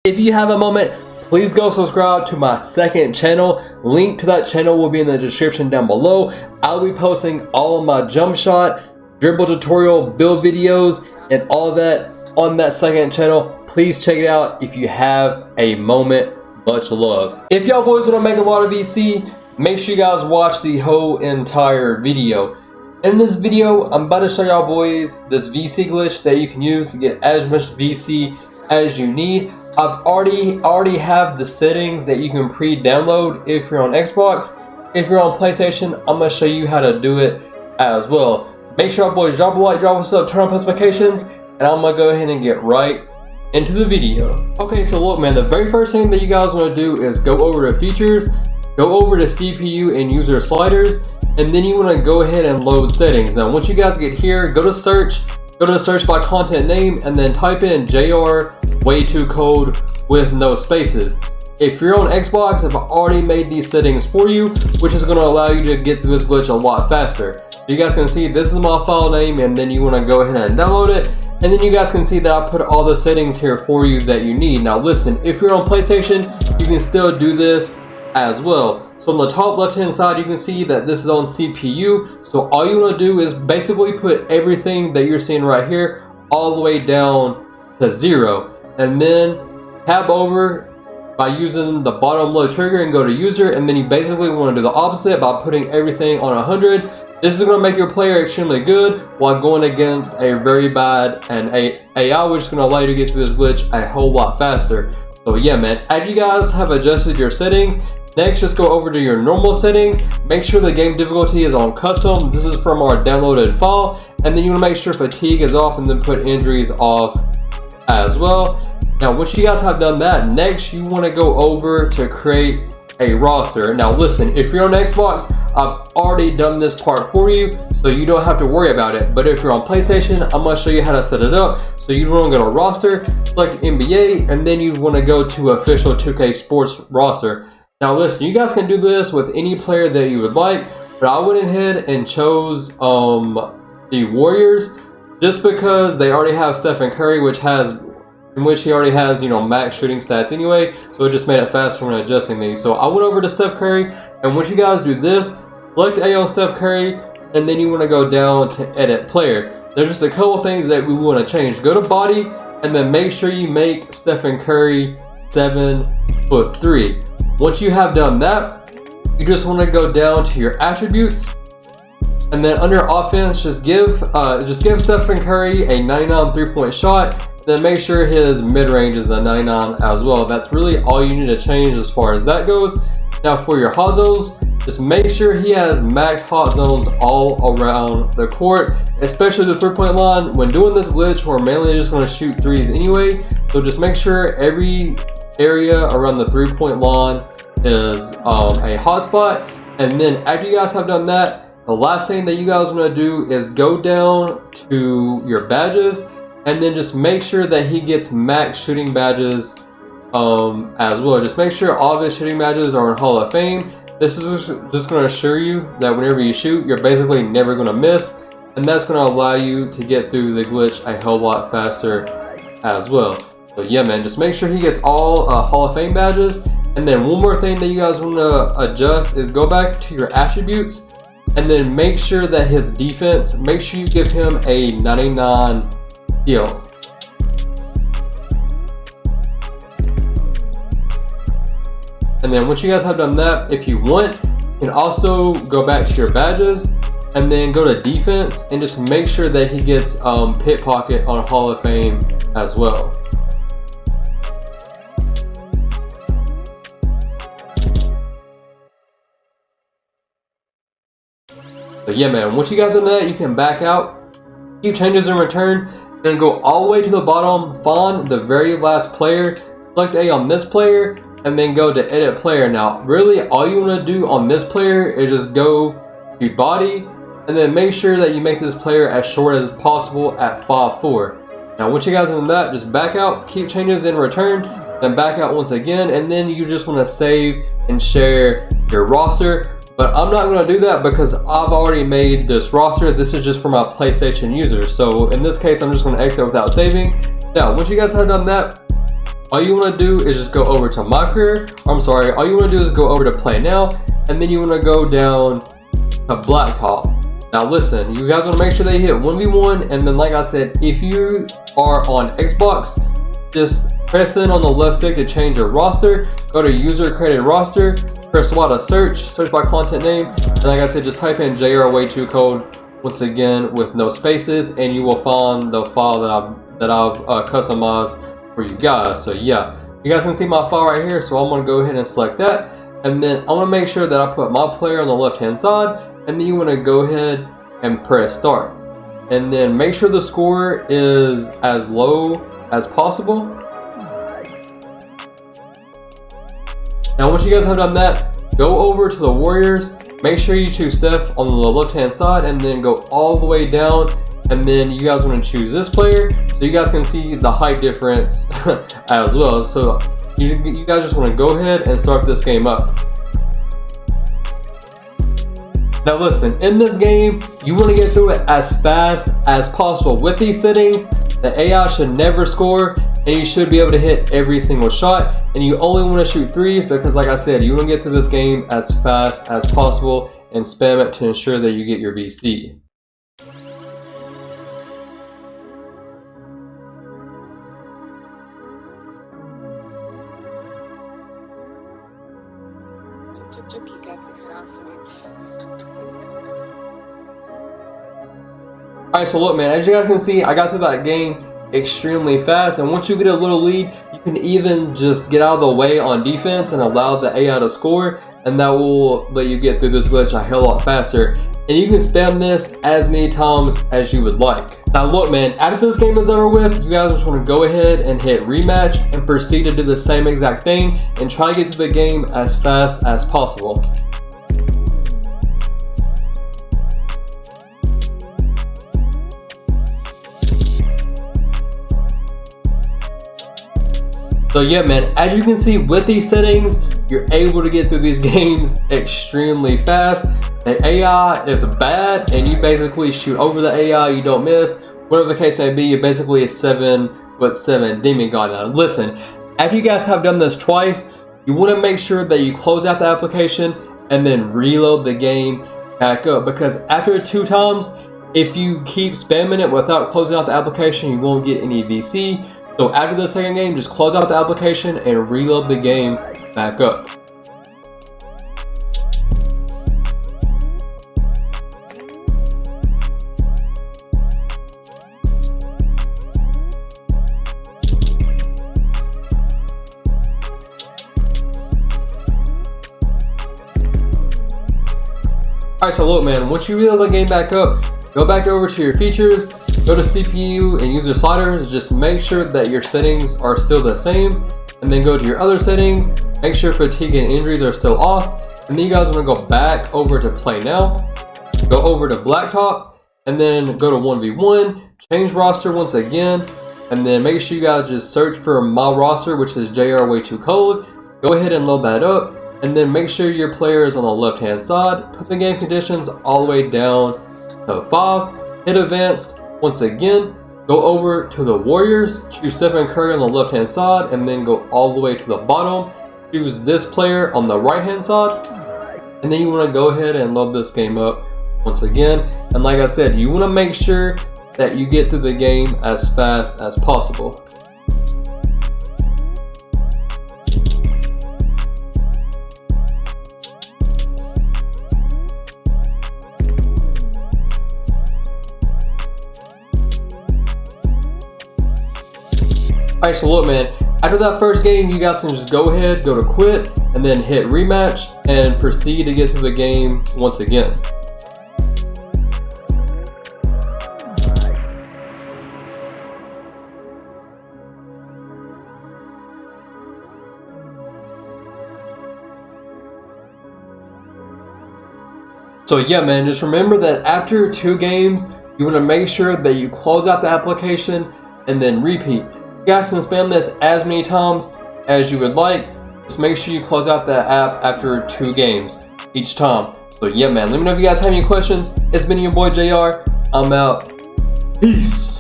If you have a moment, please go subscribe to my second channel. Link to that channel will be in the description down below. I'll be posting all of my jump shot, dribble tutorial, build videos, and all of that on that second channel. Please check it out if you have a moment. Much love. If y'all boys want to make a lot of VC, make sure you guys watch the whole entire video. In this video, I'm about to show y'all boys this VC glitch that you can use to get as much VC as you need. I've already have the settings that you can pre-download if you're on Xbox. If you're on PlayStation, I'm going to show you how to do it as well. Make sure y'all boys drop a like, drop a sub, turn on post notifications, and I'm going to go ahead and get right into the video. Okay, so look man, the very first thing that you guys want to do is go over to features, go over to CPU and user sliders, and then you want to go ahead and load settings. Now once you guys get here, go to search by content name, and then type in JR way too cold with no spaces. If you're on Xbox, I've already made these settings for you, which is going to allow you to get through this glitch a lot faster. So you guys can see this is my file name, and then you want to go ahead and download it. And then you guys can see that I put all the settings here for you that you need. Now listen, if you're on PlayStation, you can still do this as well. So on the top left hand side, you can see that this is on CPU. So all you want to do is basically put everything that you're seeing right here all the way down to 0. And then tab over by using the bottom low trigger and go to user. And then you basically want to do the opposite by putting everything on 100. This is going to make your player extremely good while going against a very bad and AI, which is going to allow you to get through this glitch a whole lot faster. So yeah man, after you guys have adjusted your settings, next just go over to your normal settings. Make sure the game difficulty is on custom. This is from our downloaded file. And then you want to make sure fatigue is off, and then put injuries off as well. Now once you guys have done that, next you want to go over to create a roster. Now listen, if you're on Xbox, I've already done this part for you, so you don't have to worry about it. But if you're on PlayStation, I'm going to show you how to set it up. So you want to go to roster, select NBA, and then you want to go to official 2K Sports roster. Now listen, you guys can do this with any player that you would like, but I went ahead and chose the Warriors just because they already have Stephen Curry, which he already has, max shooting stats anyway, so it just made it faster when adjusting these. So I went over to Steph Curry, and once you guys do this, select A on Steph Curry, and then you want to go down to edit player. There's just a couple things that we want to change. Go to body, and then make sure you make Stephen Curry 7'3". Once you have done that, you just want to go down to your attributes, and then under offense, just give Stephen Curry a 99 3-point shot. Then make sure his mid-range is a 99 as well. That's really all you need to change as far as that goes. Now for your hot zones, just make sure he has max hot zones all around the court, especially the 3-point line. When doing this glitch, we're mainly just going to shoot threes anyway, so just make sure every area around the 3-point line is a hot spot. And then after you guys have done that, the last thing that you guys want to do is go down to your badges, and then just make sure that he gets max shooting badges as well. Just make sure all of his shooting badges are in Hall of Fame. This is just going to assure you that whenever you shoot, you're basically never going to miss, and that's going to allow you to get through the glitch a whole lot faster as well. So yeah man, just make sure he gets all Hall of Fame badges. And then one more thing that you guys want to adjust is go back to your attributes, and then make sure that his defense, make sure you give him a 99 skill. And then once you guys have done that, if you want, you can also go back to your badges and then go to defense and just make sure that he gets pickpocket on Hall of Fame as well. So yeah man, once you guys have done that, you can back out, keep changes and return, and go all the way to the bottom, find the very last player, select A on this player, and then go to edit player. Now really all you want to do on this player is just go to body, and then make sure that you make this player as short as possible at 5'4". Now once you guys have done that, just back out, keep changes and return, then back out once again, and then you just want to save and share your roster. But I'm not going to do that because I've already made this roster. This is just for my PlayStation users. So in this case, I'm just going to exit without saving. Now, once you guys have done that, all you want to do is just go over to my career. All you want to do is go over to play now, and then you want to go down to blacktop. Now listen, you guys want to make sure they hit 1v1, and then like I said, if you are on Xbox, just press in on the left stick to change your roster. Go to user created roster, press Y to search by content name, and like I said, just type in JR-Way2 code once again with no spaces, and you will find the file that I've customized for you guys. So yeah, you guys can see my file right here, so I'm going to go ahead and select that, and then I'm going to make sure that I put my player on the left hand side, and then you want to go ahead and press start, and then make sure the score is as low as possible. Now once you guys have done that, go over to the Warriors, make sure you choose Steph on the left hand side, and then go all the way down, and then you guys want to choose this player so you guys can see the height difference as well. So you guys just want to go ahead and start this game up. Now listen, in this game, you want to get through it as fast as possible. With these settings, the AI should never score, and you should be able to hit every single shot, and you only want to shoot threes because like I said, you want to get through this game as fast as possible and spam it to ensure that you get your VC. You got the sauce much. Alright, so look man, as you guys can see, I got through that game extremely fast, and once you get a little lead, you can even just get out of the way on defense and allow the AI to score, and that will let you get through this glitch a hell of a lot faster. And you can spam this as many times as you would like. Now look man, after this game is over with, you guys just want to go ahead and hit rematch and proceed to do the same exact thing and try to get through the game as fast as possible. So yeah man, as you can see with these settings, you're able to get through these games extremely fast. The AI is bad, and you basically shoot over the AI, you don't miss. Whatever the case may be, you're basically a 7'7" demigod. Now listen, after you guys have done this twice, you want to make sure that you close out the application and then reload the game back up, because after 2 times, if you keep spamming it without closing out the application, you won't get any VC. So after the second game, just close out the application and reload the game back up. Alright, so look man, once you reload the game back up, go back over to your features, go to CPU and user sliders, just make sure that your settings are still the same, and then go to your other settings, make sure fatigue and injuries are still off, and then you guys want to go back over to play now, go over to blacktop, and then go to 1v1, change roster once again, and then make sure you guys just search for my roster, which is JR-Way2 code, go ahead and load that up, and then make sure your player is on the left hand side, put the game conditions all the way down to 5, hit advanced once again, go over to the Warriors, choose Stephen Curry on the left hand side, and then go all the way to the bottom, choose this player on the right hand side, and then you want to go ahead and load this game up once again. And like I said, you want to make sure that you get through the game as fast as possible. Alright, so look man, after that first game, you guys can just go ahead, go to quit, and then hit rematch, and proceed to get through the game once again. So yeah man, just remember that after 2 games, you want to make sure that you close out the application and then repeat. You guys can spam this as many times as you would like. Just make sure you close out the app after 2 games each time. So yeah man, let me know if you guys have any questions. It's been your boy JR. I'm out. Peace.